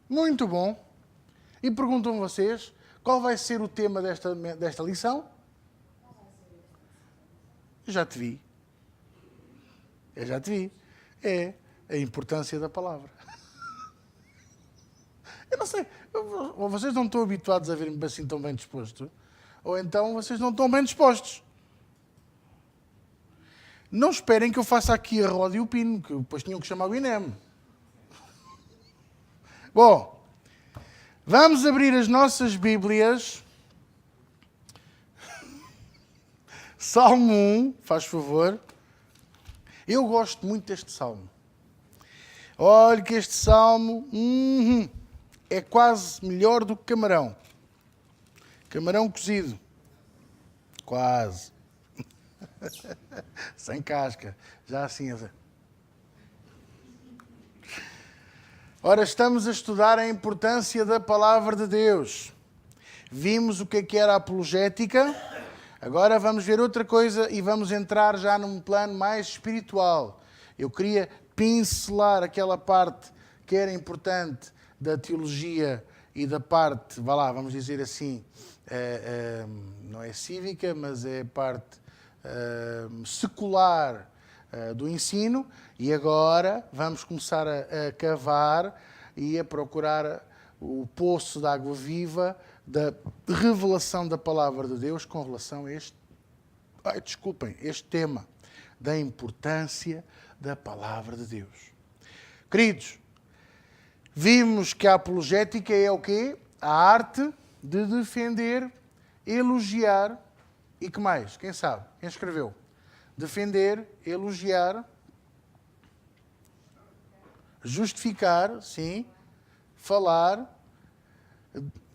Muito bom. E perguntam vocês, qual vai ser o tema desta lição? Já te vi. Eu já te vi. É a importância da palavra. Eu não sei, ou vocês não estão habituados a ver-me assim tão bem disposto, ou então vocês não estão bem dispostos. Não esperem que eu faça aqui a roda e o pino, que depois tinham que chamar o INEM. Bom, vamos abrir as nossas Bíblias. Salmo 1, faz favor. Eu gosto muito deste salmo. Olha que este salmo é quase melhor do que camarão. Camarão cozido. Quase. Sem casca. Já assim. Ora, estamos a estudar a importância da palavra de Deus. Vimos o que era a apologética. Agora vamos ver outra coisa e vamos entrar já num plano mais espiritual. Eu queria pincelar aquela parte que era importante da teologia e da parte, vamos dizer assim, não é cívica, mas é parte secular do ensino. E agora vamos começar a cavar e a procurar o poço de água viva da revelação da palavra de Deus com relação a este tema da importância da palavra de Deus. Queridos, vimos que a apologética é o quê? A arte de defender, elogiar e que mais? Quem sabe? Quem escreveu? Defender, elogiar, justificar, sim, falar,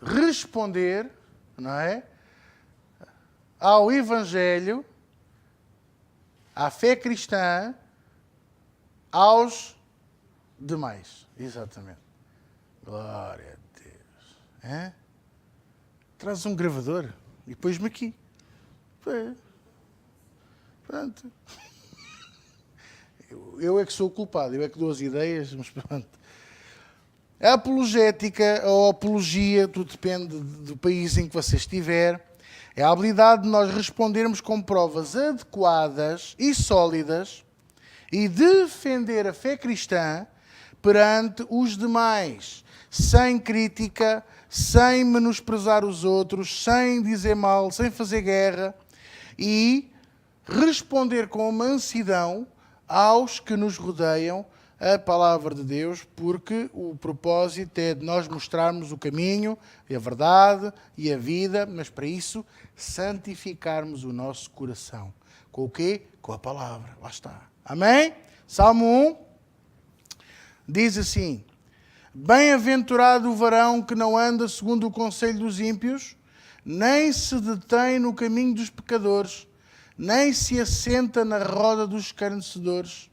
responder, não é? Ao Evangelho, à fé cristã, aos demais. Exatamente. Glória a Deus. É? Traz um gravador e pões-me aqui. Pronto. Eu é que sou o culpado, eu é que dou as ideias, mas pronto. A apologética ou apologia, tudo depende do país em que você estiver, é a habilidade de nós respondermos com provas adequadas e sólidas e defender a fé cristã perante os demais, sem crítica, sem menosprezar os outros, sem dizer mal, sem fazer guerra e responder com mansidão aos que nos rodeiam a palavra de Deus, porque o propósito é de nós mostrarmos o caminho, a verdade e a vida, mas para isso santificarmos o nosso coração. Com o quê? Com a palavra. Lá está. Amém? Salmo 1 diz assim: Bem-aventurado o varão que não anda segundo o conselho dos ímpios, nem se detém no caminho dos pecadores, nem se assenta na roda dos escarnecedores.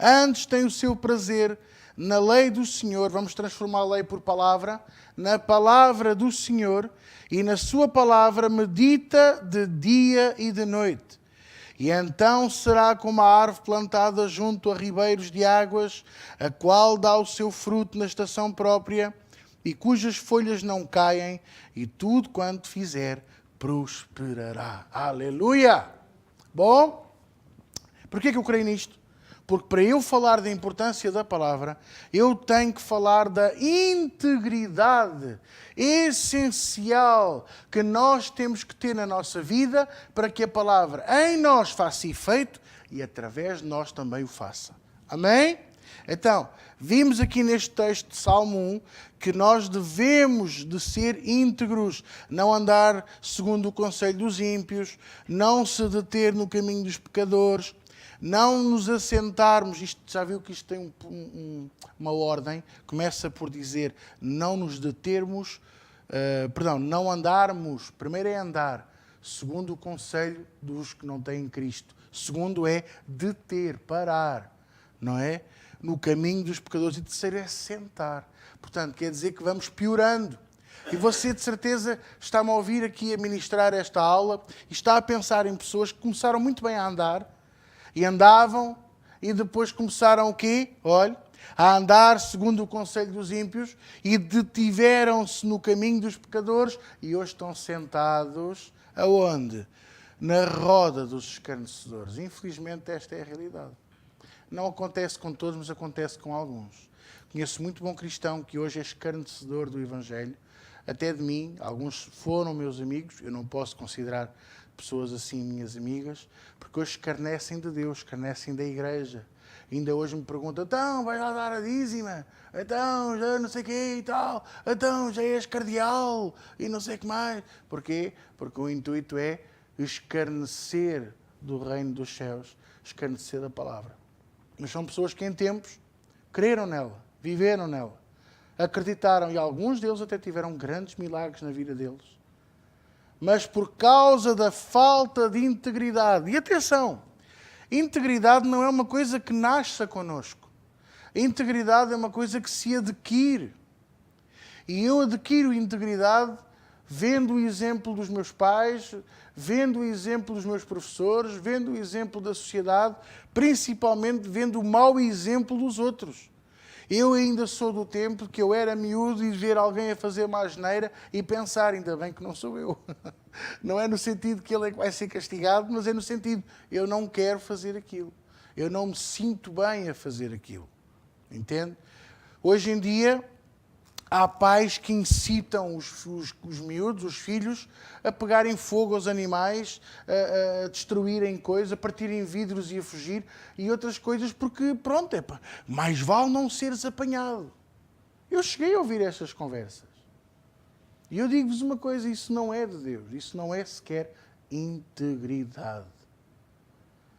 Antes tem o seu prazer na lei do Senhor, vamos transformar a lei por palavra, na palavra do Senhor, e na sua palavra medita de dia e de noite. E então será como a árvore plantada junto a ribeiros de águas, a qual dá o seu fruto na estação própria, e cujas folhas não caem, e tudo quanto fizer prosperará. Aleluia! Bom, porquê que eu creio nisto? Porque para eu falar da importância da palavra, eu tenho que falar da integridade essencial que nós temos que ter na nossa vida para que a palavra em nós faça efeito e através de nós também o faça. Amém? Então, vimos aqui neste texto de Salmo 1 que nós devemos de ser íntegros, não andar segundo o conselho dos ímpios, não se deter no caminho dos pecadores, não nos assentarmos, isto, já viu que isto tem uma ordem, começa por dizer não nos determos, não andarmos, primeiro é andar, segundo o conselho dos que não têm Cristo, segundo é deter, parar, não é? No caminho dos pecadores, e terceiro é sentar. Portanto, quer dizer que vamos piorando. E você, de certeza, está-me a ouvir aqui a ministrar esta aula e está a pensar em pessoas que começaram muito bem a andar e andavam e depois começaram o quê? Olha, a andar segundo o conselho dos ímpios e detiveram-se no caminho dos pecadores e hoje estão sentados aonde? Na roda dos escarnecedores. Infelizmente, esta é a realidade. Não acontece com todos, mas acontece com alguns. Conheço muito bom cristão que hoje é escarnecedor do Evangelho, até de mim. Alguns foram meus amigos, eu não posso considerar pessoas assim minhas amigas, porque hoje escarnecem de Deus, escarnecem da igreja. Ainda hoje me perguntam, então, vais lá dar a dízima? Então, já não sei o quê e tal. Então, já és cardeal e não sei o que mais. Porquê? Porque o intuito é escarnecer do reino dos céus, escarnecer da palavra. Mas são pessoas que em tempos creram nela, viveram nela, acreditaram, e alguns deles até tiveram grandes milagres na vida deles. Mas por causa da falta de integridade, e atenção, integridade não é uma coisa que nasce connosco. A integridade é uma coisa que se adquire. E eu adquiro integridade vendo o exemplo dos meus pais, vendo o exemplo dos meus professores, vendo o exemplo da sociedade, principalmente vendo o mau exemplo dos outros. Eu ainda sou do tempo que eu era miúdo e ver alguém a fazer uma asneira e pensar, ainda bem que não sou eu. Não é no sentido que ele é que vai ser castigado, mas é no sentido, eu não quero fazer aquilo. Eu não me sinto bem a fazer aquilo. Entende? Hoje em dia, há pais que incitam os miúdos, os filhos, a pegarem fogo aos animais, a destruírem coisas, a partirem vidros e a fugir, e outras coisas, porque, pronto, mais vale não seres apanhado. Eu cheguei a ouvir estas conversas. E eu digo-vos uma coisa, isso não é de Deus, isso não é sequer integridade.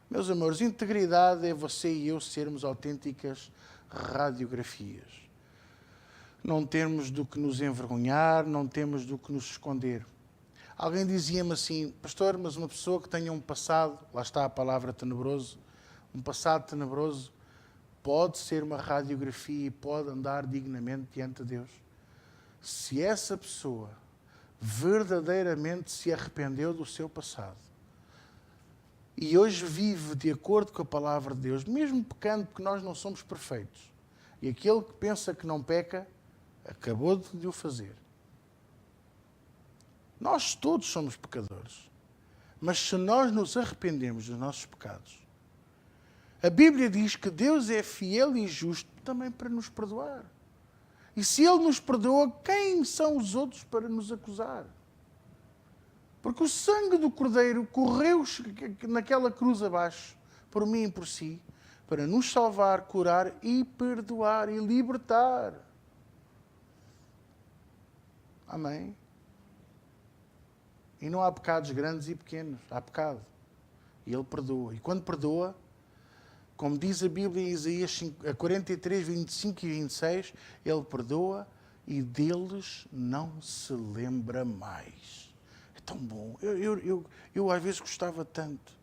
Meus amores, integridade é você e eu sermos autênticas radiografias. Não temos do que nos envergonhar, não temos do que nos esconder. Alguém dizia-me assim, pastor, mas uma pessoa que tenha um passado, lá está a palavra tenebroso, um passado tenebroso, pode ser uma radiografia e pode andar dignamente diante de Deus. Se essa pessoa verdadeiramente se arrependeu do seu passado e hoje vive de acordo com a palavra de Deus, mesmo pecando, porque nós não somos perfeitos, e aquele que pensa que não peca, acabou de o fazer. Nós todos somos pecadores. Mas se nós nos arrependemos dos nossos pecados, a Bíblia diz que Deus é fiel e justo também para nos perdoar. E se Ele nos perdoa, quem são os outros para nos acusar? Porque o sangue do Cordeiro correu naquela cruz abaixo, por mim e por si, para nos salvar, curar e perdoar e libertar. Amém? E não há pecados grandes e pequenos, há pecado. E Ele perdoa. E quando perdoa, como diz a Bíblia em Isaías 43, 25 e 26, Ele perdoa e deles não se lembra mais. É tão bom. Eu às vezes gostava tanto.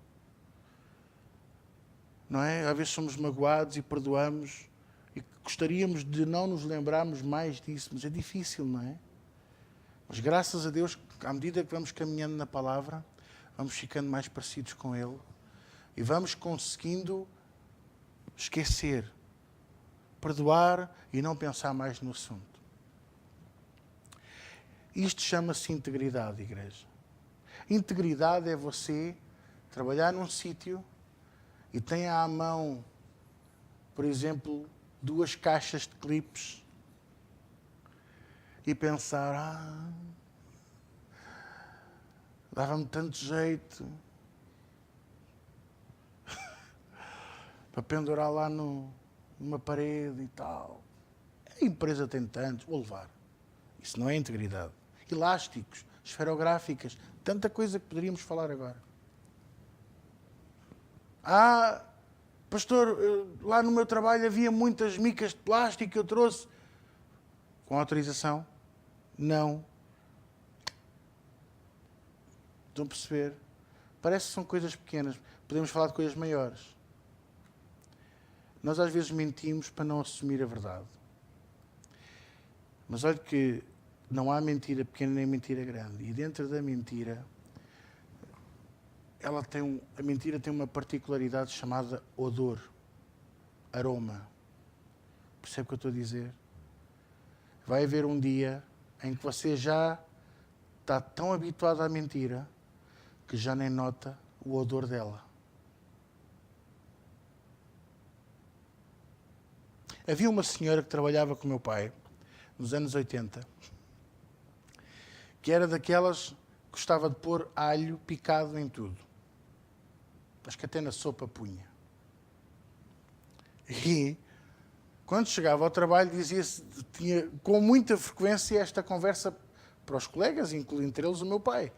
Não é? Às vezes somos magoados e perdoamos e gostaríamos de não nos lembrarmos mais disso, mas é difícil, não é? Mas graças a Deus, à medida que vamos caminhando na palavra, vamos ficando mais parecidos com Ele e vamos conseguindo esquecer, perdoar e não pensar mais no assunto. Isto chama-se integridade, igreja. Integridade é você trabalhar num sítio e tem à mão, por exemplo, 2 caixas de clipes e pensar, dava-me tanto jeito para pendurar lá numa parede e tal. A empresa tem tantos, vou levar. Isso não é integridade. Elásticos, esferográficas, tanta coisa que poderíamos falar agora. Pastor, lá no meu trabalho havia muitas micas de plástico que eu trouxe. Com autorização? Não. Estão a perceber? Parece que são coisas pequenas. Podemos falar de coisas maiores. Nós às vezes mentimos para não assumir a verdade. Mas olha que não há mentira pequena nem mentira grande. E dentro da mentira, a mentira tem uma particularidade chamada odor, aroma. Percebe o que eu estou a dizer? Vai haver um dia em que você já está tão habituado à mentira que já nem nota o odor dela. Havia uma senhora que trabalhava com o meu pai, nos anos 80, que era daquelas que gostava de pôr alho picado em tudo. Acho que até na sopa punha. E quando chegava ao trabalho, dizia-se, tinha com muita frequência esta conversa para os colegas, incluindo entre eles o meu pai.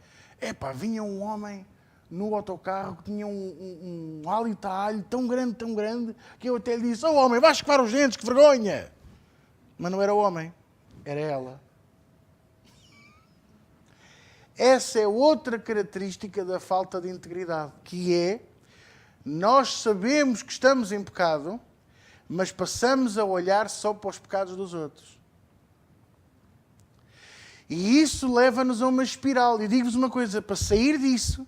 Vinha um homem no autocarro que tinha um hálito a alho tão grande, que eu até lhe disse: "Oh homem, vais escovar os dentes, que vergonha!" Mas não era o homem, era ela. Essa é outra característica da falta de integridade, que é, nós sabemos que estamos em pecado, mas passamos a olhar só para os pecados dos outros. E isso leva-nos a uma espiral. E digo-vos uma coisa, para sair disso,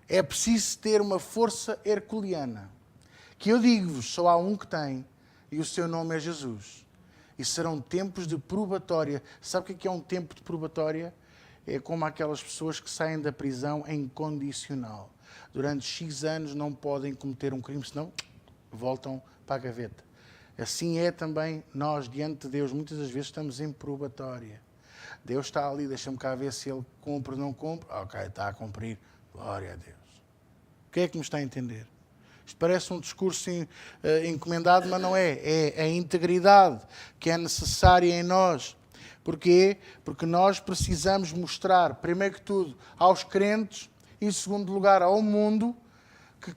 é preciso ter uma força herculeana. Que eu digo-vos, só há um que tem, e o seu nome é Jesus. E serão tempos de probatória. Sabe o que é um tempo de probatória? É como aquelas pessoas que saem da prisão em condicional. Durante X anos não podem cometer um crime, senão voltam para a gaveta. Assim é também nós, diante de Deus, muitas das vezes estamos em probatória. Deus está ali, deixa-me cá ver se Ele cumpre ou não cumpre. Ok, está a cumprir. Glória a Deus. O que é que me está a entender? Isto parece um discurso encomendado, mas não é. É a integridade que é necessária em nós. Porquê? Porque nós precisamos mostrar, primeiro que tudo, aos crentes e, em segundo lugar, ao mundo,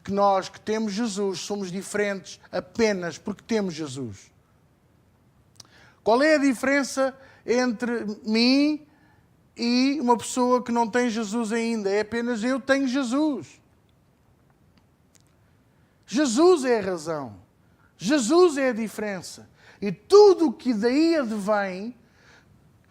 que nós que temos Jesus somos diferentes apenas porque temos Jesus. Qual é a diferença entre mim e uma pessoa que não tem Jesus ainda? É apenas eu tenho Jesus. Jesus é a razão. Jesus é a diferença. E tudo o que daí advém,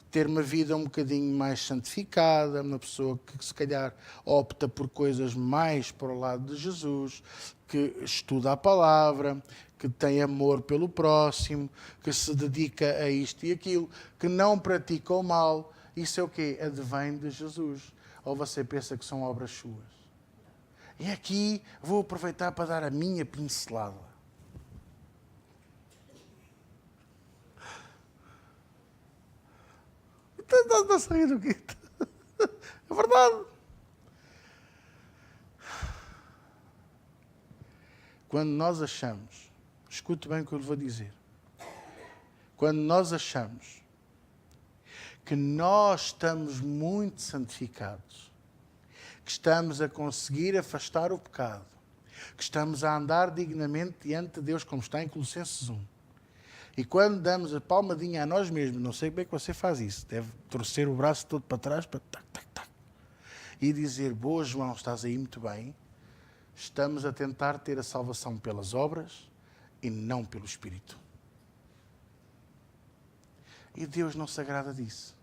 ter uma vida um bocadinho mais santificada, uma pessoa que se calhar opta por coisas mais para o lado de Jesus, que estuda a palavra, que tem amor pelo próximo, que se dedica a isto e aquilo, que não pratica o mal, isso é o quê? Advém de Jesus. Ou você pensa que são obras suas? E aqui vou aproveitar para dar a minha pincelada. Está a sair do quê? É verdade. Quando nós achamos, escute bem o que eu lhe vou dizer. Quando nós achamos que nós estamos muito santificados, que estamos a conseguir afastar o pecado, que estamos a andar dignamente diante de Deus, como está em Colossenses 1, e quando damos a palmadinha a nós mesmos, não sei bem que você faz isso, deve torcer o braço todo para trás, para tac, tac, tac, e dizer: boa João, estás aí muito bem, estamos a tentar ter a salvação pelas obras e não pelo Espírito. E Deus não se agrada disso.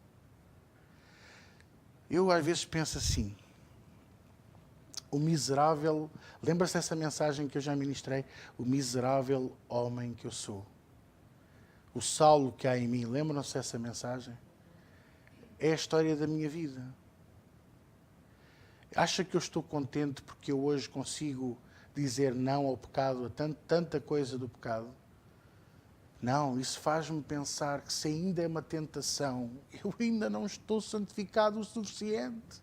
Eu às vezes penso assim, o miserável, lembra-se dessa mensagem que eu já ministrei? O miserável homem que eu sou. O Saulo que há em mim, lembram-se dessa mensagem? É a história da minha vida. Acha que eu estou contente porque eu hoje consigo dizer não ao pecado, a tanta coisa do pecado? Não, isso faz-me pensar que se ainda é uma tentação, eu ainda não estou santificado o suficiente.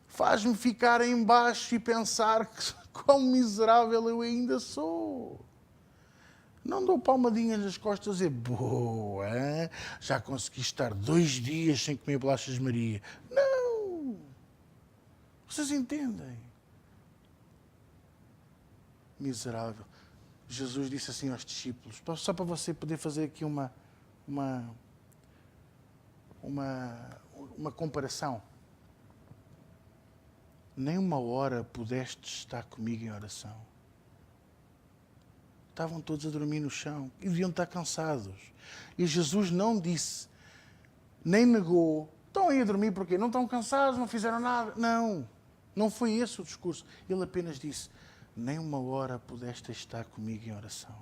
Faz-me ficar em baixo e pensar que quão miserável eu ainda sou. Não dou palmadinhas nas costas e dizer: boa, hein? Já consegui estar 2 dias sem comer bolachas Maria. Não! Vocês entendem? Miserável. Jesus disse assim aos discípulos, só para você poder fazer aqui uma comparação. Nem 1 hora pudeste estar comigo em oração. Estavam todos a dormir no chão e deviam estar cansados. E Jesus não disse, nem negou, estão aí a dormir porque não estão cansados, não fizeram nada. Não, não foi esse o discurso. Ele apenas disse, nem uma hora pudeste estar comigo em oração.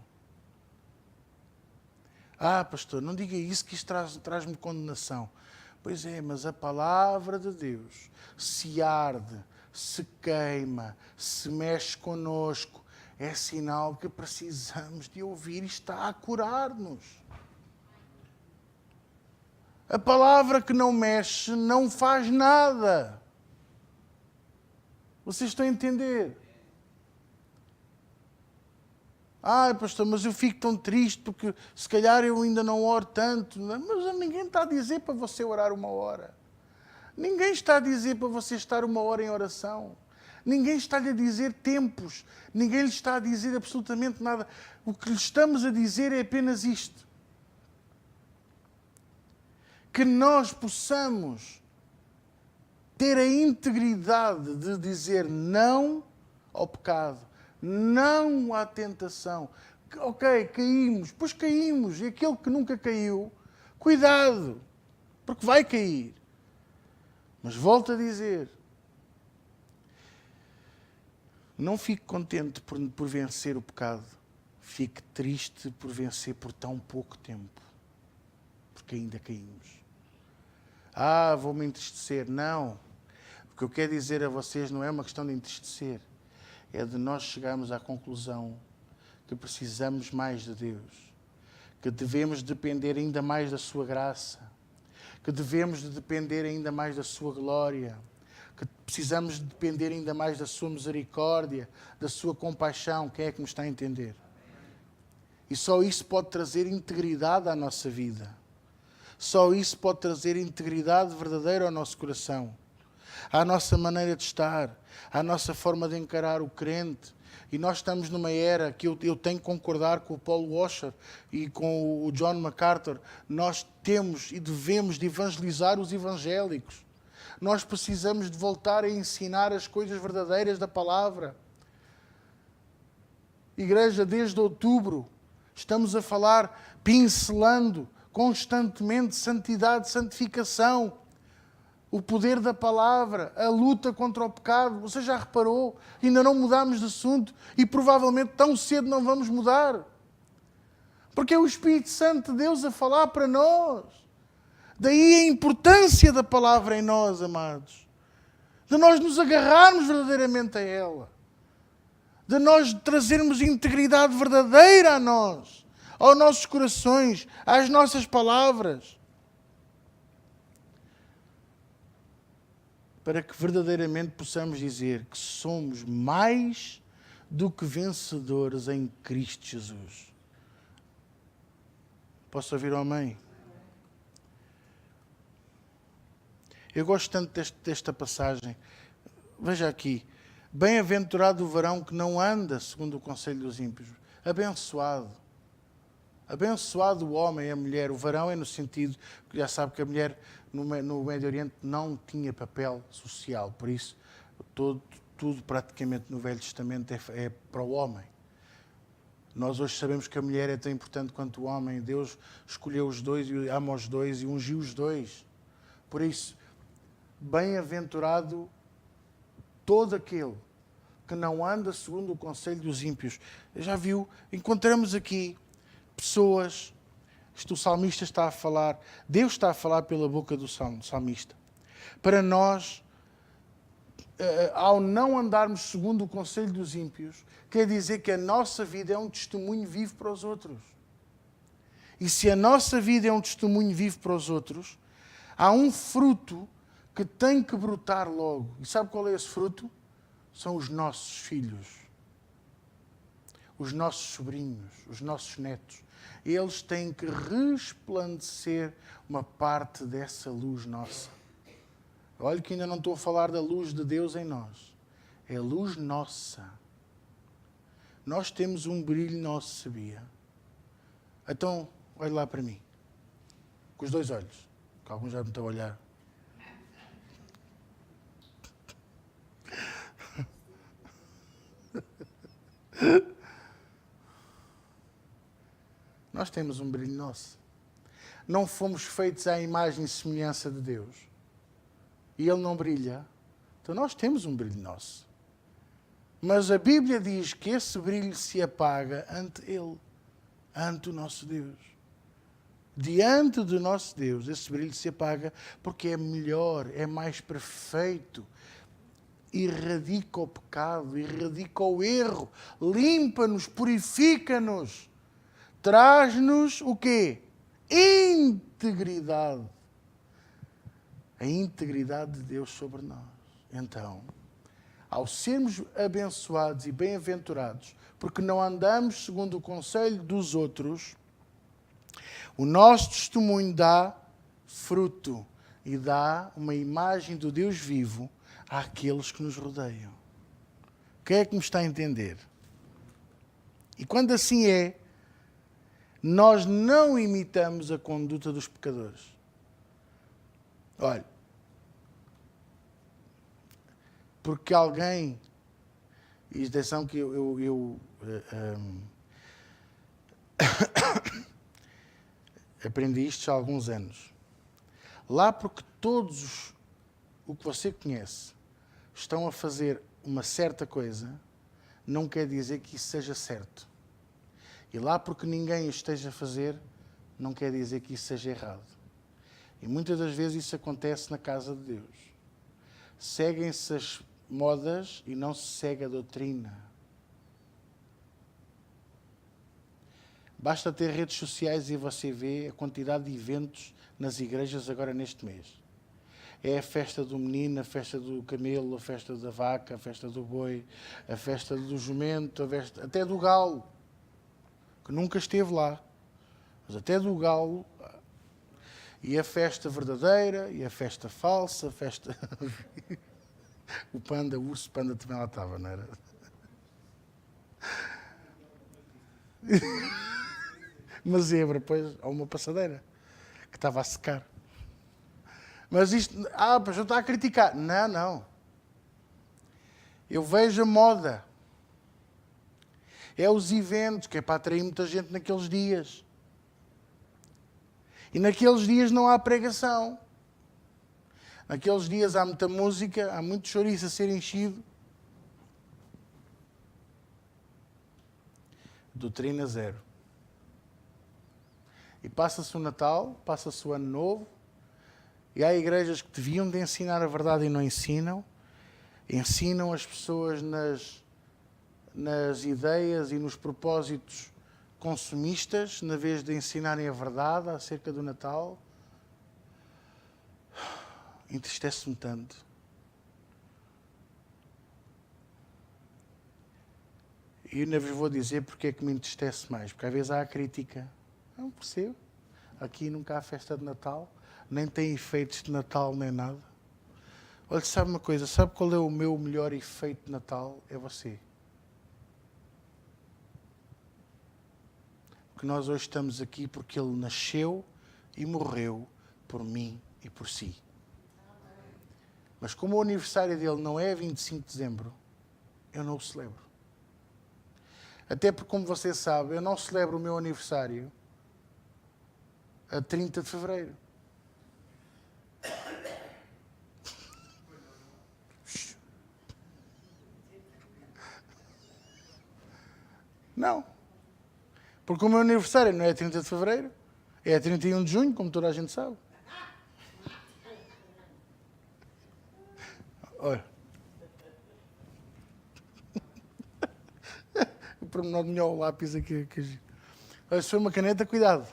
Ah, pastor, não diga isso que isto traz-me condenação. Pois é, mas a palavra de Deus se arde, se queima, se mexe connosco, é sinal que precisamos de ouvir e está a curar-nos. A palavra que não mexe não faz nada. Vocês estão a entender? Ah, pastor, mas eu fico tão triste porque se calhar eu ainda não oro tanto. Mas ninguém está a dizer para você orar uma hora. Ninguém está a dizer para você estar uma hora em oração. Ninguém está-lhe a dizer tempos. Ninguém lhe está a dizer absolutamente nada. O que lhe estamos a dizer é apenas isto. Que nós possamos ter a integridade de dizer não ao pecado, não à tentação. Ok, caímos, pois caímos. E aquele que nunca caiu, cuidado, porque vai cair. Mas volto a dizer, não fique contente por vencer o pecado. Fique triste por vencer por tão pouco tempo. Porque ainda caímos. Ah, vou-me entristecer. Não. O que eu quero dizer a vocês não é uma questão de entristecer. É de nós chegarmos à conclusão que precisamos mais de Deus. Que devemos depender ainda mais da sua graça. Que devemos de depender ainda mais da sua glória. Que precisamos de depender ainda mais da sua misericórdia, da sua compaixão. Quem é que me está a entender? E só isso pode trazer integridade à nossa vida. Só isso pode trazer integridade verdadeira ao nosso coração, à nossa maneira de estar, à nossa forma de encarar o crente. E nós estamos numa era que eu tenho que concordar com o Paul Washer e com o John MacArthur. Nós temos e devemos de evangelizar os evangélicos. Nós precisamos de voltar a ensinar as coisas verdadeiras da palavra. Igreja, desde outubro, estamos a falar, pincelando constantemente santidade, santificação, o poder da palavra, a luta contra o pecado. Você já reparou? Ainda não mudámos de assunto e provavelmente tão cedo não vamos mudar. Porque é o Espírito Santo de Deus a falar para nós. Daí a importância da palavra em nós, amados. De nós nos agarrarmos verdadeiramente a ela. De nós trazermos integridade verdadeira a nós, aos nossos corações, às nossas palavras. Para que verdadeiramente possamos dizer que somos mais do que vencedores em Cristo Jesus. Posso ouvir um amém? Eu gosto tanto desta passagem. Veja aqui. Bem-aventurado o varão que não anda segundo o conselho dos ímpios. Abençoado. Abençoado o homem e a mulher. O varão é no sentido que já sabe que a mulher no Médio Oriente não tinha papel social. Por isso, tudo praticamente no Velho Testamento é para o homem. Nós hoje sabemos que a mulher é tão importante quanto o homem. Deus escolheu os dois e ama os dois e ungiu os dois. Por isso, bem-aventurado todo aquele que não anda segundo o conselho dos ímpios. Já viu? Encontramos aqui pessoas, o salmista está a falar, Deus está a falar pela boca do salmista. Para nós, ao não andarmos segundo o conselho dos ímpios, quer dizer que a nossa vida é um testemunho vivo para os outros. E se a nossa vida é um testemunho vivo para os outros, há um fruto que tem que brotar logo. E sabe qual é esse fruto? São os nossos filhos, os nossos sobrinhos, os nossos netos. Eles têm que resplandecer uma parte dessa luz nossa. Olha que ainda não estou a falar da luz de Deus em nós. É a luz nossa. Nós temos um brilho nosso, sabia? Então, olhe lá para mim. Com os dois olhos. Que alguns já me estão a olhar. Nós temos um brilho nosso. Não fomos feitos à imagem e semelhança de Deus. E Ele não brilha. Então nós temos um brilho nosso. Mas a Bíblia diz que esse brilho se apaga ante Ele, ante o nosso Deus. Diante do nosso Deus, esse brilho se apaga porque é melhor, é mais perfeito. Erradica o pecado, erradica o erro, limpa-nos, purifica-nos, traz-nos o quê? Integridade. A integridade de Deus sobre nós. Então, ao sermos abençoados e bem-aventurados, porque não andamos segundo o conselho dos outros, o nosso testemunho dá fruto e dá uma imagem do Deus vivo àqueles que nos rodeiam. Quem é que me está a entender? E quando assim é, nós não imitamos a conduta dos pecadores. Olha, porque alguém, e atenção que eu aprendi isto há alguns anos. Lá porque todos o que você conhece estão a fazer uma certa coisa, não quer dizer que isso seja certo. E lá porque ninguém o esteja a fazer, não quer dizer que isso seja errado. E muitas das vezes isso acontece na casa de Deus. Seguem-se as modas e não se segue a doutrina. Basta ter redes sociais e você vê a quantidade de eventos nas igrejas agora neste mês. É a festa do menino, a festa do camelo, a festa da vaca, a festa do boi, a festa do jumento, até do galo, que nunca esteve lá. Mas até do galo. E a festa verdadeira, e a festa falsa, a festa... O panda, o urso panda também lá estava, não era? Uma zebra, pois, ou uma passadeira, que estava a secar. Mas isto... a pessoa está a criticar. Não, não. Eu vejo a moda. É os eventos, que é para atrair muita gente naqueles dias. E naqueles dias não há pregação. Naqueles dias há muita música, há muito chouriço a ser enchido. Doutrina zero. E passa-se o Natal, passa-se o Ano Novo, e há igrejas que deviam de ensinar a verdade e não ensinam. Ensinam as pessoas nas ideias e nos propósitos consumistas, na vez de ensinarem a verdade acerca do Natal. Entristece-me tanto. E ainda vos vou dizer porque é que me entristece mais. Porque às vezes há a crítica. Não percebo. Aqui nunca há festa de Natal, nem tem efeitos de Natal, nem nada. Olha, sabe uma coisa? Sabe qual é o meu melhor efeito de Natal? É você. Porque nós hoje estamos aqui porque Ele nasceu e morreu por mim e por si. Mas como o aniversário dele não é 25 de dezembro, eu não o celebro. Até porque, como você sabe, eu não celebro o meu aniversário a 30 de fevereiro. Não. Porque o meu aniversário não é 30 de fevereiro, é 31 de junho, como toda a gente sabe. Olha. O pormenor de melhor o lápis aqui. Olha, se foi uma caneta, cuidado.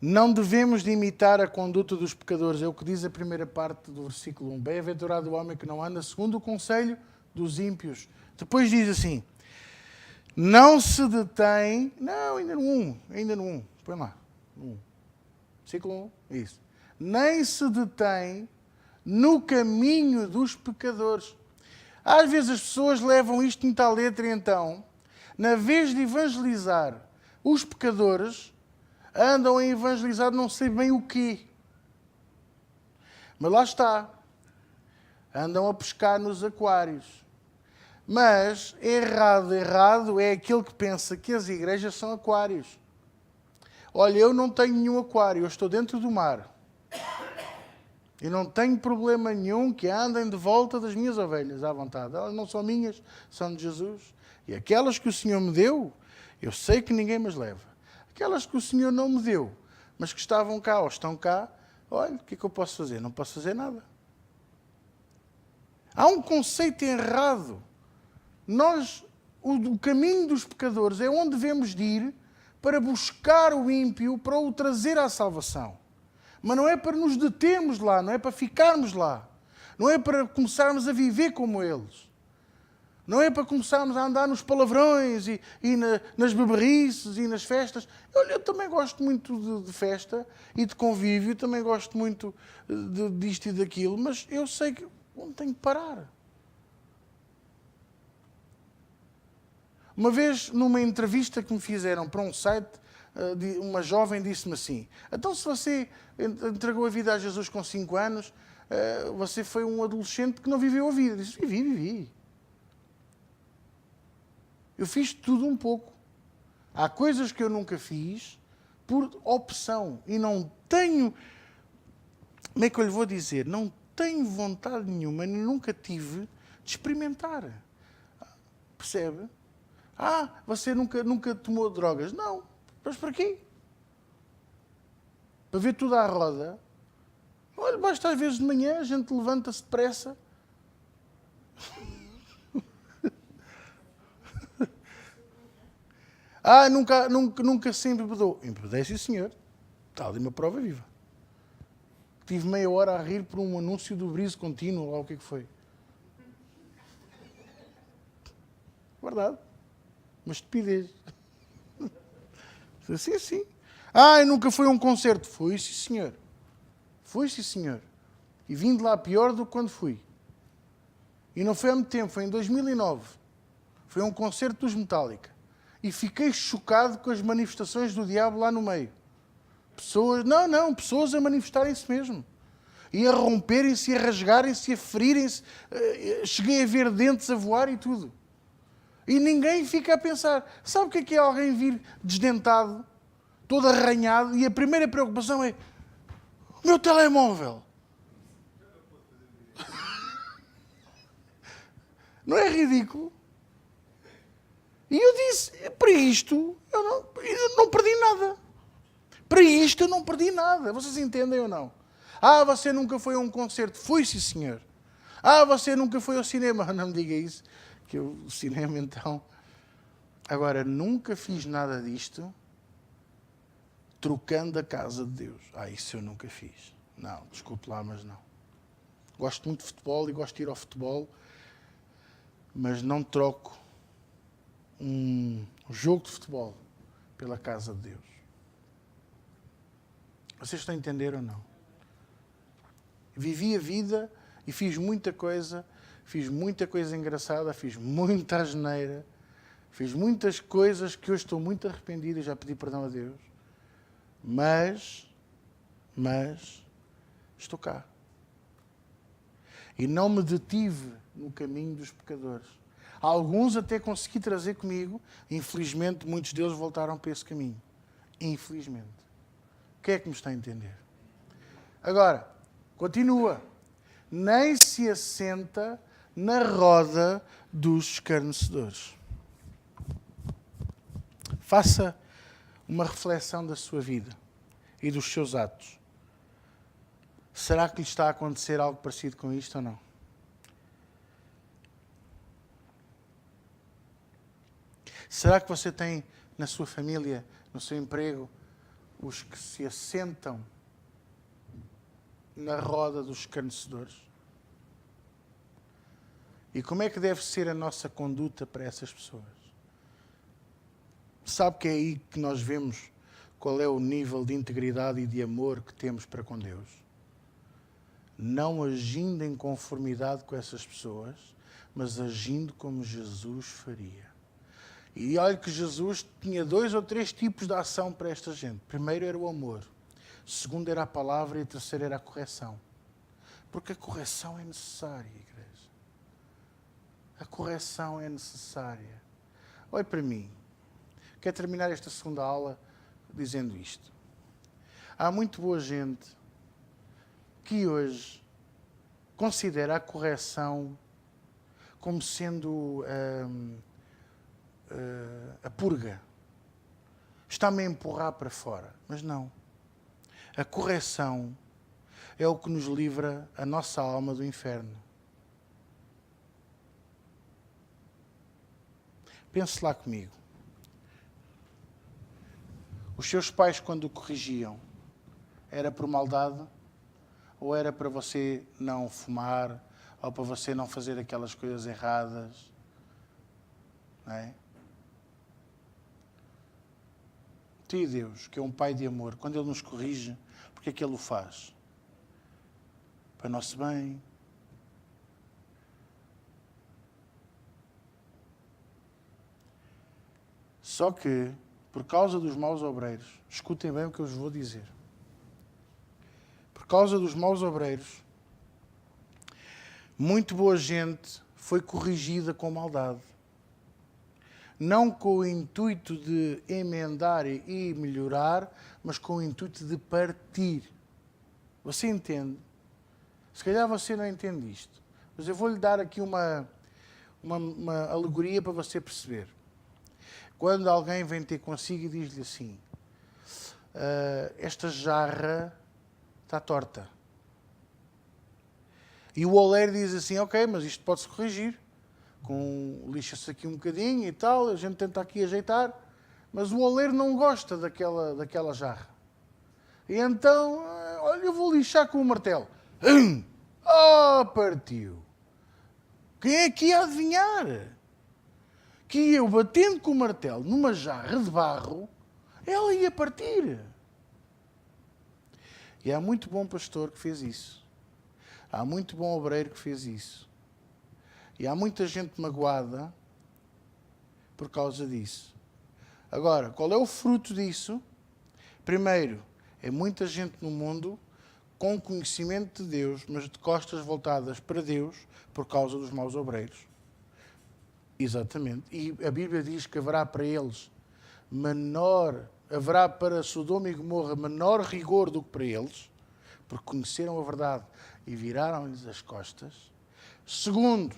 Não devemos de imitar a conduta dos pecadores. É o que diz a primeira parte do versículo 1. Bem-aventurado o homem que não anda segundo o conselho dos ímpios. Depois diz assim, não se detém... Não, ainda no 1. Põe lá. 1. Versículo 1. Isso. Nem se detém no caminho dos pecadores. Às vezes as pessoas levam isto muito à letra e então, na vez de evangelizar os pecadores, andam a evangelizar não sei bem o quê. Mas lá está. Andam a pescar nos aquários. Mas errado é aquele que pensa que as igrejas são aquários. Olha, eu não tenho nenhum aquário, eu estou dentro do mar. E não tenho problema nenhum que andem de volta das minhas ovelhas, à vontade. Elas não são minhas, são de Jesus. E aquelas que o Senhor me deu, eu sei que ninguém me as leva. Aquelas que o Senhor não me deu, mas que estavam cá ou estão cá, olha, o que é que eu posso fazer? Não posso fazer nada. Há um conceito errado. O caminho dos pecadores é onde devemos de ir para buscar o ímpio, para o trazer à salvação. Mas não é para nos determos lá, não é para ficarmos lá. Não é para começarmos a viver como eles. Não é para começarmos a andar nos palavrões e nas beberrices e nas festas. Eu também gosto muito de festa e de convívio, também gosto muito disto e daquilo, mas eu sei que onde tenho que parar. Uma vez, numa entrevista que me fizeram para um site, uma jovem disse-me assim: então, se você entregou a vida a Jesus com 5 anos, você foi um adolescente que não viveu a vida. Eu disse: vivi. Eu fiz tudo um pouco. Há coisas que eu nunca fiz por opção e não tenho, como é que eu lhe vou dizer, não tenho vontade nenhuma, nunca tive de experimentar. Percebe? Você nunca tomou drogas? Não. Mas para quê? Para ver tudo à roda? Olha, basta às vezes de manhã, a gente levanta-se depressa. Nunca se embebedou. Embebedei, sim, senhor. Está ali uma prova viva. Tive meia hora a rir por um anúncio do Brise Contínuo, lá o que é que foi. Verdade. Uma estupidez. Sim. Nunca foi a um concerto. Fui, sim, senhor. Fui, sim, senhor. E vim de lá pior do que quando fui. E não foi há muito tempo, foi em 2009. Foi a um concerto dos Metallica. E fiquei chocado com as manifestações do diabo lá no meio. Pessoas a manifestarem-se mesmo. E a romperem-se, e a rasgarem-se, e a ferirem-se. Cheguei a ver dentes a voar e tudo. E ninguém fica a pensar. Sabe o que é alguém vir desdentado, todo arranhado, e a primeira preocupação é: o meu telemóvel. Não é ridículo? E eu disse: para isto eu não perdi nada. Para isto eu não perdi nada. Vocês entendem ou não? Você nunca foi a um concerto? Fui, sim, senhor. Você nunca foi ao cinema? Não me diga isso, que o cinema então... Agora, nunca fiz nada disto trocando a casa de Deus. Isso eu nunca fiz. Não, desculpe lá, mas não. Gosto muito de futebol e gosto de ir ao futebol, mas não troco um jogo de futebol pela casa de Deus. Vocês estão a entender ou não? Vivi a vida e fiz muita coisa engraçada, fiz muita asneira, fiz muitas coisas que hoje estou muito arrependido e já pedi perdão a Deus. Mas estou cá. E não me detive no caminho dos pecadores. Alguns até consegui trazer comigo. Infelizmente, muitos deles voltaram para esse caminho. Infelizmente. O que é que me está a entender? Agora, continua. Nem se assenta na roda dos escarnecedores. Faça uma reflexão da sua vida e dos seus atos. Será que lhe está a acontecer algo parecido com isto ou não? Será que você tem na sua família, no seu emprego, os que se assentam na roda dos escarnecedores? E como é que deve ser a nossa conduta para essas pessoas? Sabe que é aí que nós vemos qual é o nível de integridade e de amor que temos para com Deus? Não agindo em conformidade com essas pessoas, mas agindo como Jesus faria. E olha que Jesus tinha 2 ou 3 tipos de ação para esta gente. Primeiro era o amor. Segundo era a palavra e terceiro era a correção. Porque a correção é necessária, igreja. A correção é necessária. Olhe para mim. Quero terminar esta segunda aula dizendo isto. Há muito boa gente que hoje considera a correção como sendo a purga. Está-me a empurrar para fora. Mas não. A correção é o que nos livra a nossa alma do inferno. Pense lá comigo. Os seus pais, quando o corrigiam, era por maldade? Ou era para você não fumar? Ou para você não fazer aquelas coisas erradas? Não é? E Deus, que é um Pai de amor, quando Ele nos corrige, porque é que Ele o faz? Para nosso bem. Só que, por causa dos maus obreiros, escutem bem o que eu vos vou dizer. Por causa dos maus obreiros, muito boa gente foi corrigida com maldade. Não com o intuito de emendar e melhorar, mas com o intuito de partir. Você entende? Se calhar você não entende isto, mas eu vou-lhe dar aqui uma alegoria para você perceber. Quando alguém vem ter consigo e diz-lhe assim, esta jarra está torta. E o oleiro diz assim, ok, mas isto pode-se corrigir. Lixa-se aqui um bocadinho e tal, a gente tenta aqui ajeitar, mas o oleiro não gosta daquela jarra. E então, olha, eu vou lixar com o martelo. Partiu. Quem é que ia adivinhar? Que eu, batendo com o martelo numa jarra de barro, ela ia partir. E há muito bom pastor que fez isso. Há muito bom obreiro que fez isso. E há muita gente magoada por causa disso. Agora, qual é o fruto disso? Primeiro, é muita gente no mundo com conhecimento de Deus, mas de costas voltadas para Deus por causa dos maus obreiros. Exatamente. E a Bíblia diz que haverá para eles haverá para Sodoma e Gomorra menor rigor do que para eles, porque conheceram a verdade e viraram-lhes as costas. Segundo,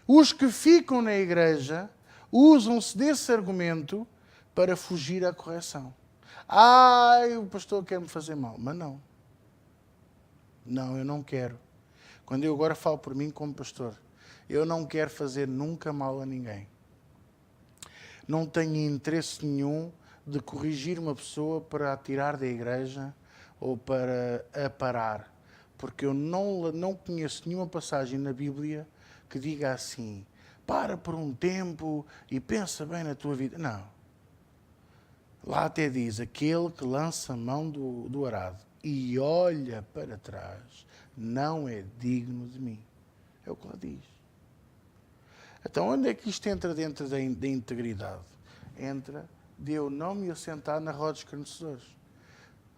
os que ficam na igreja usam-se desse argumento para fugir à correção. O pastor quer me fazer mal. Mas não. Não, eu não quero. Quando eu agora falo por mim como pastor, eu não quero fazer nunca mal a ninguém. Não tenho interesse nenhum de corrigir uma pessoa para a tirar da igreja ou para a parar. Porque eu não conheço nenhuma passagem na Bíblia que diga assim, para por um tempo e pensa bem na tua vida. Não. Lá até diz, aquele que lança a mão do arado e olha para trás, não é digno de mim. É o que ela diz. Então, onde é que isto entra dentro da integridade? Entra de eu não me assentar na roda dos escarnecedores.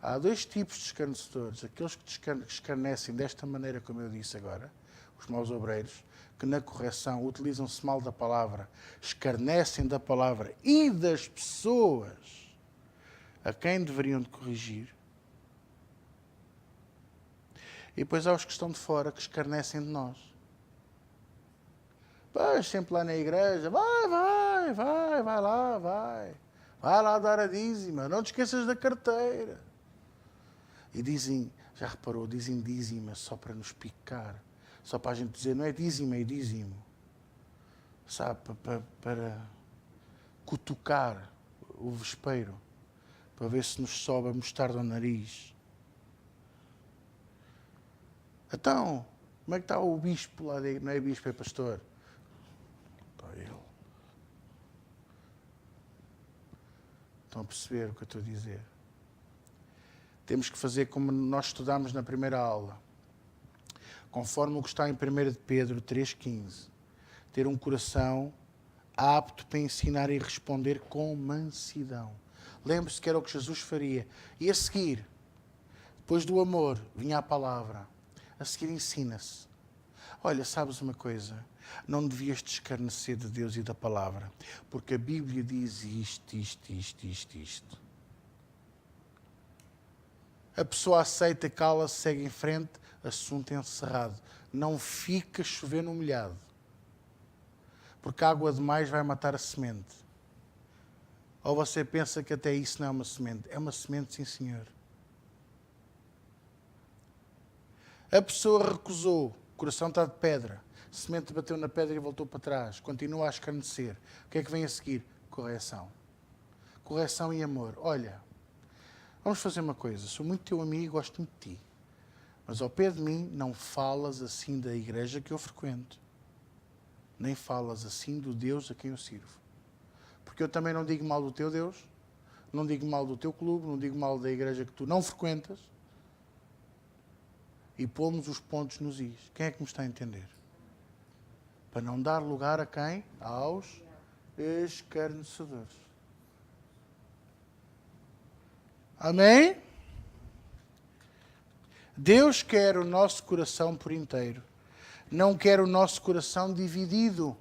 Há dois tipos de escarnecedores. Aqueles que escarnecem desta maneira, como eu disse agora, os maus obreiros, que na correção utilizam-se mal da palavra, escarnecem da palavra e das pessoas a quem deveriam de corrigir. E depois há os que estão de fora, que escarnecem de nós. Vais sempre lá na igreja, vai lá. Vai lá dar a dízima, não te esqueças da carteira. E dizem, já reparou, dizem dízima só para nos picar. Só para a gente dizer, não é dízimo, é dízimo. Sabe, para cutucar o vespeiro, para ver se nos sobe a mostarda ao nariz. Então, como é que está o bispo lá dentro? Não é bispo, é pastor. Está ele. Estão a perceber o que eu estou a dizer? Temos que fazer como nós estudámos na primeira aula. Conforme o que está em 1 de Pedro 3,15. Ter um coração apto para ensinar e responder com mansidão. Lembre-se que era o que Jesus faria. E a seguir, depois do amor, vinha a palavra. A seguir ensina-se. Olha, sabes uma coisa? Não devias te escarnecer de Deus e da palavra, porque a Bíblia diz isto. A pessoa aceita, cala-se, segue em frente, assunto encerrado. Não fica a chover no molhado, porque a água demais vai matar a semente. Ou você pensa que até isso não é uma semente? É uma semente, sim, senhor. A pessoa recusou, o coração está de pedra. A semente bateu na pedra e voltou para trás. Continua a escarnecer. O que é que vem a seguir? Correção. Correção e amor. Olha, vamos fazer uma coisa. Sou muito teu amigo e gosto muito de ti. Mas ao pé de mim não falas assim da igreja que eu frequento. Nem falas assim do Deus a quem eu sirvo. Porque eu também não digo mal do teu Deus. Não digo mal do teu clube. Não digo mal da igreja que tu não frequentas. E pomos os pontos nos is. Quem é que me está a entender? Para não dar lugar a quem? Aos escarnecedores. Amém? Deus quer o nosso coração por inteiro. Não quer o nosso coração dividido.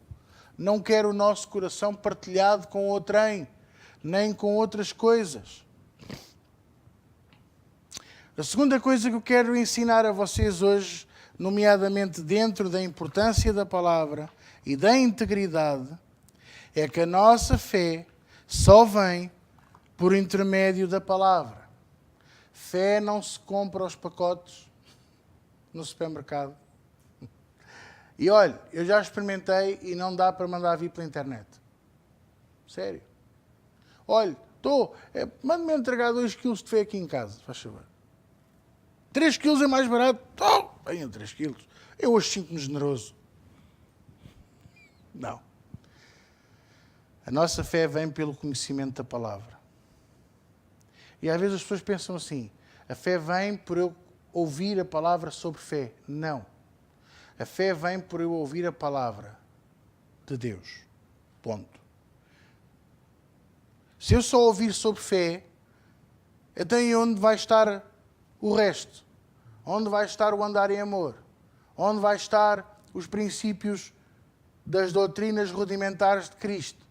Não quer o nosso coração partilhado com outrem, nem com outras coisas. A segunda coisa que eu quero ensinar a vocês hoje, nomeadamente dentro da importância da palavra e da integridade, é que a nossa fé só vem por intermédio da palavra. Fé não se compra aos pacotes no supermercado. E olha, eu já experimentei e não dá para mandar vir pela internet. Sério. Olha, manda-me entregar 2 quilos de fé aqui em casa, faz favor. 3 quilos é mais barato. Venham 3 quilos. Eu hoje sinto-me generoso. Não. A nossa fé vem pelo conhecimento da palavra. E às vezes as pessoas pensam assim, a fé vem por eu ouvir a palavra sobre fé. Não. A fé vem por eu ouvir a palavra de Deus. Ponto. Se eu só ouvir sobre fé, então e onde vai estar o resto? Onde vai estar o andar em amor? Onde vai estar os princípios das doutrinas rudimentares de Cristo?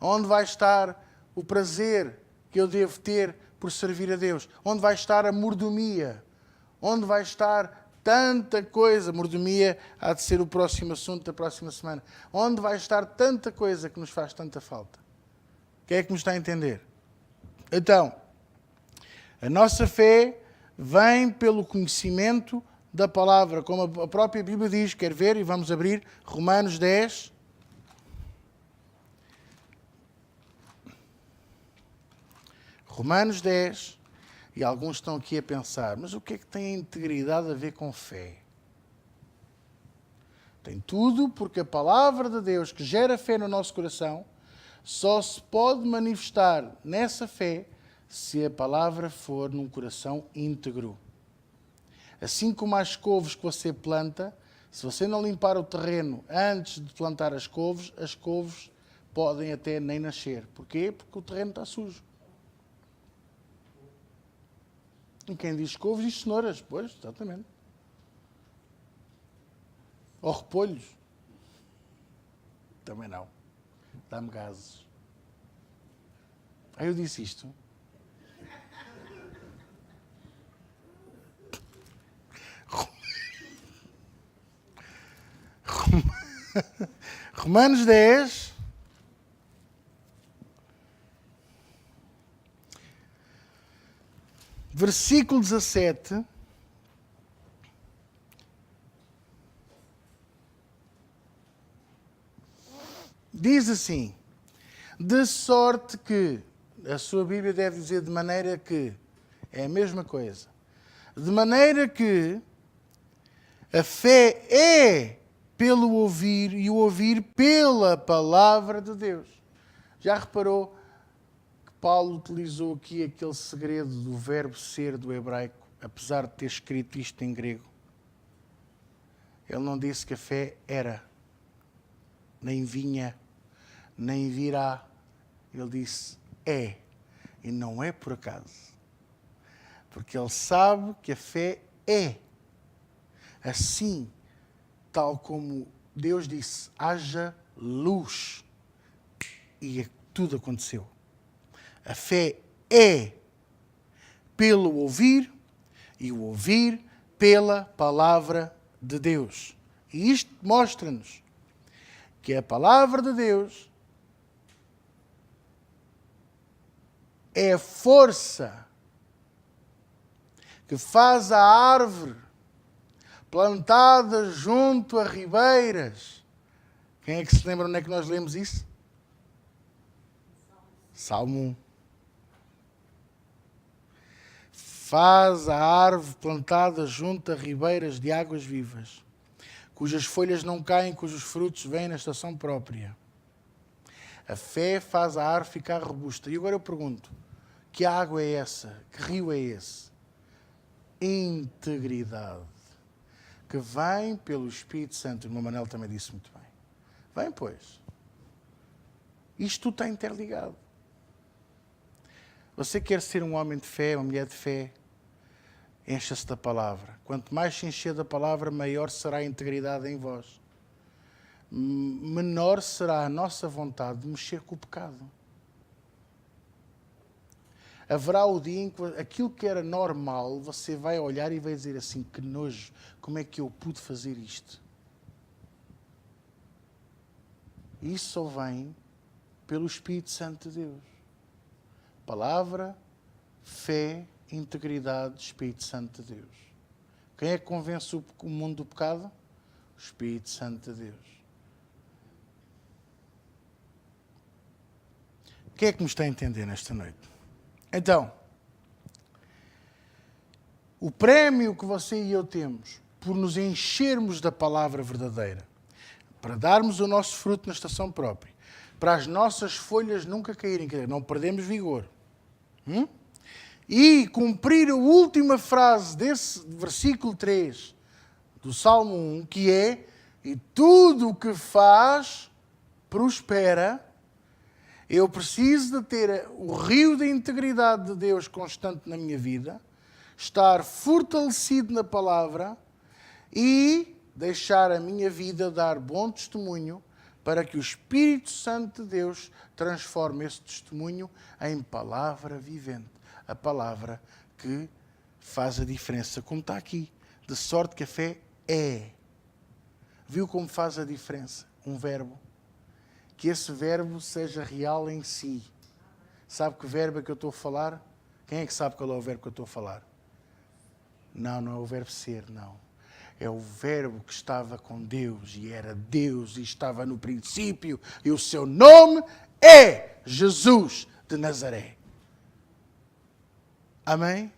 Onde vai estar o prazer que eu devo ter por servir a Deus? Onde vai estar a mordomia? Onde vai estar tanta coisa? Mordomia há de ser o próximo assunto da próxima semana. Onde vai estar tanta coisa que nos faz tanta falta? Quem é que me está a entender? Então, a nossa fé vem pelo conhecimento da palavra, como a própria Bíblia diz. Quer ver? E vamos abrir Romanos 10. Romanos 10. E alguns estão aqui a pensar, mas o que é que tem a integridade a ver com fé? Tem tudo, porque a palavra de Deus que gera fé no nosso coração só se pode manifestar nessa fé se a palavra for num coração íntegro. Assim como as couves que você planta, se você não limpar o terreno antes de plantar as couves podem até nem nascer. Porquê? Porque o terreno está sujo. E quem diz couves diz cenouras. Pois, exatamente. Ou repolhos. Também não. Dá-me gases. Aí eu disse isto. Romanos 10. Versículo 17. Diz assim: de sorte que, a sua Bíblia deve dizer de maneira que, é a mesma coisa, de maneira que a fé é pelo ouvir e o ouvir pela palavra de Deus. Já reparou que Paulo utilizou aqui aquele segredo do verbo ser do hebraico, apesar de ter escrito isto em grego? Ele não disse que a fé era, nem vinha, nem virá. Ele disse é. E não é por acaso. Porque ele sabe que a fé é. Assim, tal como Deus disse, haja luz. E tudo aconteceu. A fé é pelo ouvir e o ouvir pela palavra de Deus. E isto mostra-nos que a palavra de Deus é a força que faz a árvore plantada junto a ribeiras. Quem é que se lembra onde é que nós lemos isso? Salmo 1. Faz a árvore plantada junto a ribeiras de águas vivas, cujas folhas não caem, cujos frutos vêm na estação própria. A fé faz a árvore ficar robusta. E agora eu pergunto, que água é essa? Que rio é esse? Integridade. Que vem pelo Espírito Santo. O irmão Manel também disse muito bem. Vem, pois. Isto tudo está interligado. Você quer ser um homem de fé, uma mulher de fé? Encha-se da palavra. Quanto mais se encher da palavra, maior será a integridade em vós. Menor será a nossa vontade de mexer com o pecado. Haverá o dia em que aquilo que era normal, você vai olhar e vai dizer assim, que nojo, como é que eu pude fazer isto? Isso só vem pelo Espírito Santo de Deus. Palavra, fé, integridade, Espírito Santo de Deus. Quem é que convence o mundo do pecado? O Espírito Santo de Deus. O que é que me está a entender nesta noite? Então, o prémio que você e eu temos por nos enchermos da palavra verdadeira, para darmos o nosso fruto na estação própria, para as nossas folhas nunca caírem, quer dizer, não perdemos vigor. E cumprir a última frase desse versículo 3 do Salmo 1, que é, e tudo o que faz prospera. Eu preciso de ter o rio da integridade de Deus constante na minha vida, estar fortalecido na palavra e deixar a minha vida dar bom testemunho para que o Espírito Santo de Deus transforme esse testemunho em palavra vivente. A palavra que faz a diferença, como está aqui. De sorte que a fé é. Viu como faz a diferença? Um verbo. Que esse verbo seja real em si. Sabe que verbo é que eu estou a falar? Quem é que sabe qual é o verbo que eu estou a falar? Não é o verbo ser, não. É o verbo que estava com Deus e era Deus e estava no princípio e o seu nome é Jesus de Nazaré. Amém?